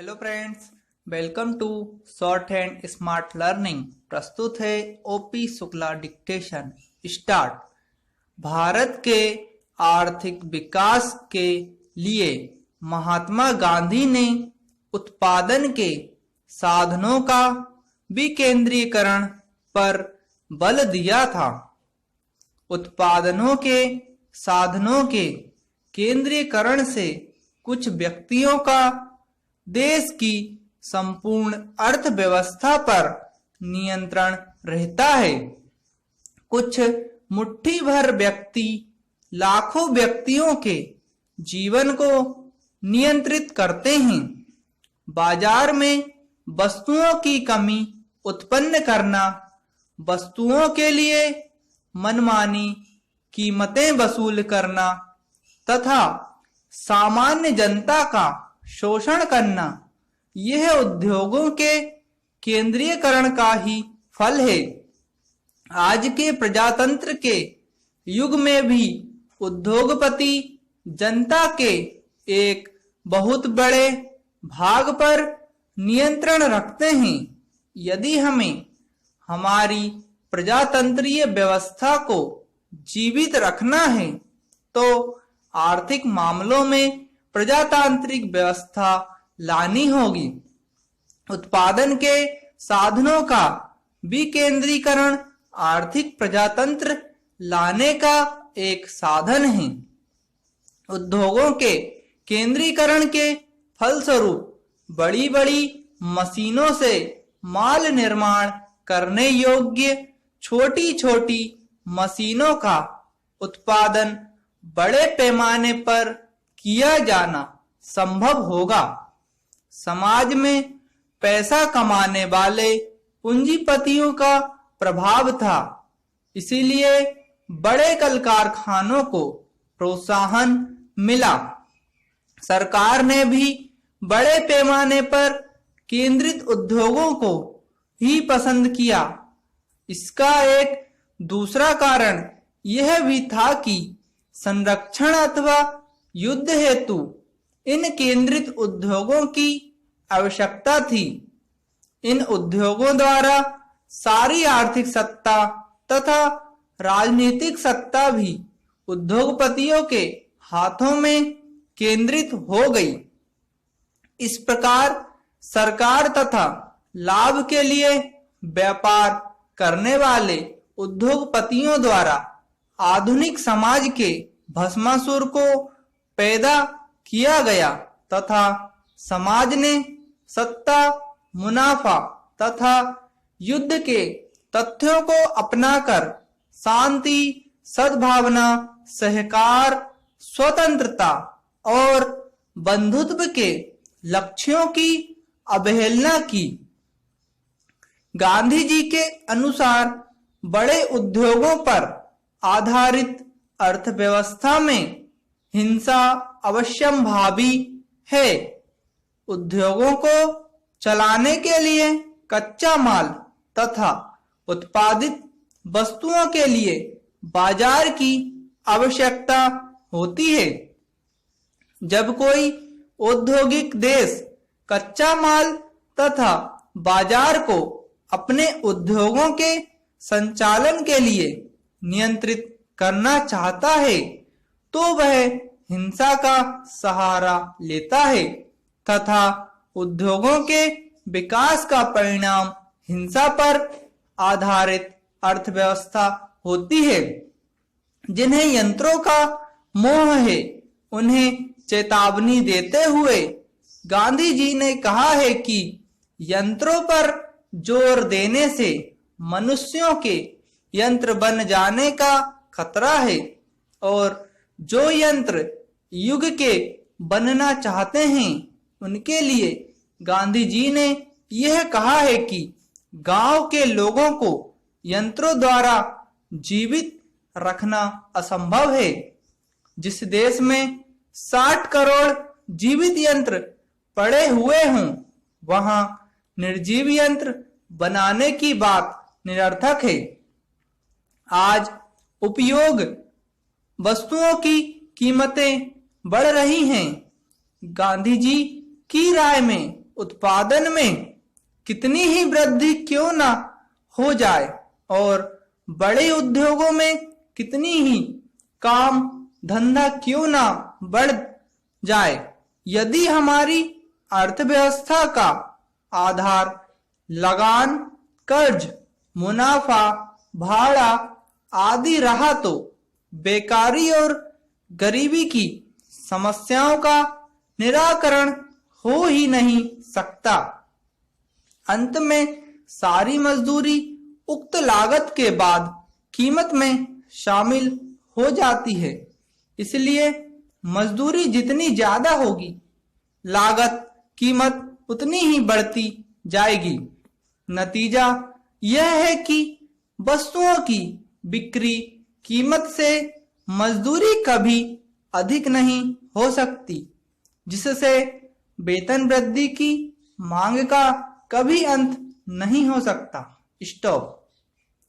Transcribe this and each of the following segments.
Hello friends, welcome to shorthand smart learning. प्रस्तुत है OP Shukla dictation. Start. Bharat के आर्थिक विकास के लिए महात्मा गांधी ने उत्पादन के साधनों का विकेंद्रीकरण पर बल दिया था। उत्पादनों के साधनों के केंद्रीकरण से कुछ व्यक्तियों का देश की संपूर्ण अर्थव्यवस्था पर नियंत्रण रहता है। कुछ मुट्ठी भर व्यक्ति लाखों व्यक्तियों के जीवन को नियंत्रित करते हैं। बाजार में वस्तुओं की कमी उत्पन्न करना, वस्तुओं के लिए मनमानी कीमतें वसूल करना तथा सामान्य जनता का शोषण करना, यह उद्योगों के केंद्रीयकरण का ही फल है। आज के प्रजातंत्र के युग में भी उद्योगपति जनता के एक बहुत बड़े भाग पर नियंत्रण रखते हैं। यदि हमें हमारी प्रजातंत्रीय व्यवस्था को जीवित रखना है तो आर्थिक मामलों में प्रजातांत्रिक व्यवस्था लानी होगी। उत्पादन के साधनों का विकेंद्रीकरण आर्थिक प्रजातंत्र लाने का एक साधन है। उद्योगों के केंद्रीकरण के फलस्वरूप बड़ी बड़ी मशीनों से माल निर्माण करने योग्य छोटी छोटी मशीनों का उत्पादन बड़े पैमाने पर किया जाना संभव होगा। समाज में पैसा कमाने वाले पूंजीपतियों का प्रभाव था, इसीलिए बड़े कल कारखानों को प्रोत्साहन मिला। सरकार ने भी बड़े पैमाने पर केंद्रित उद्योगों को ही पसंद किया। इसका एक दूसरा कारण यह भी था कि संरक्षण अथवा युद्ध हेतु इन केंद्रित उद्योगों की आवश्यकता थी। इन उद्योगों द्वारा सारी आर्थिक सत्ता तथा राजनीतिक सत्ता भी उद्योगपतियों के हाथों में केंद्रित हो गई। इस प्रकार सरकार तथा लाभ के लिए व्यापार करने वाले उद्योगपतियों द्वारा आधुनिक समाज के भस्मासुर को पैदा किया गया तथा समाज ने सत्ता, मुनाफा तथा युद्ध के तथ्यों को अपनाकर शांति, सद्भावना, सहकार, स्वतंत्रता और बंधुत्व के लक्ष्यों की अवहेलना की। गांधी जी के अनुसार बड़े उद्योगों पर आधारित अर्थव्यवस्था में हिंसा अवश्यंभावी है। उद्योगों को चलाने के लिए कच्चा माल तथा उत्पादित वस्तुओं के लिए बाजार की आवश्यकता होती है। जब कोई औद्योगिक देश कच्चा माल तथा बाजार को अपने उद्योगों के संचालन के लिए नियंत्रित करना चाहता है तो वह हिंसा का सहारा लेता है तथा उद्योगों के विकास का परिणाम हिंसा पर आधारित अर्थव्यवस्था होती है। जिन्हें यंत्रों का मोह है उन्हें चेतावनी देते हुए गांधी जी ने कहा है कि यंत्रों पर जोर देने से मनुष्यों के यंत्र बन जाने का खतरा है और जो यंत्र युग के बनना चाहते हैं उनके लिए गांधी जी ने यह कहा है कि गांव के लोगों को यंत्रों द्वारा जीवित रखना असंभव है। जिस देश में 60 करोड़ जीवित यंत्र पड़े हुए हों वहां निर्जीव यंत्र बनाने की बात निरर्थक है। आज उपयोग वस्तुओं की कीमतें बढ़ रही हैं। गांधी जी की राय में उत्पादन में कितनी ही वृद्धि क्यों ना हो जाए और बड़े उद्योगों में कितनी ही काम धंधा क्यों ना बढ़ जाए, यदि हमारी अर्थव्यवस्था का आधार लगान, कर्ज, मुनाफा, भाड़ा आदि रहा तो बेकारी और गरीबी की समस्याओं का निराकरण हो ही नहीं सकता। अंत में सारी मजदूरी उक्त लागत के बाद कीमत में शामिल हो जाती है। इसलिए मजदूरी जितनी ज्यादा होगी, लागत कीमत उतनी ही बढ़ती जाएगी। नतीजा यह है कि वस्तुओं की बिक्री कीमत से मजदूरी कभी अधिक नहीं हो सकती, जिससे वेतन वृद्धि की मांग का कभी अंत नहीं हो सकता। स्टॉप।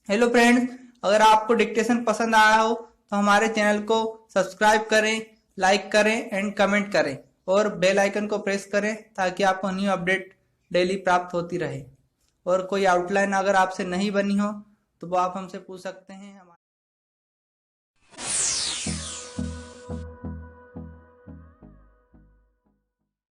हेलो फ्रेंड्स, अगर आपको डिक्टेशन पसंद आया हो तो हमारे चैनल को सब्सक्राइब करें, लाइक करें एंड कमेंट करें और बेल आइकन को प्रेस करें ताकि आपको न्यू अपडेट डेली प्राप्त होती रहे। और कोई आउटलाइन अगर आपसे नहीं बनी हो तो वो आप हमसे पूछ सकते हैं।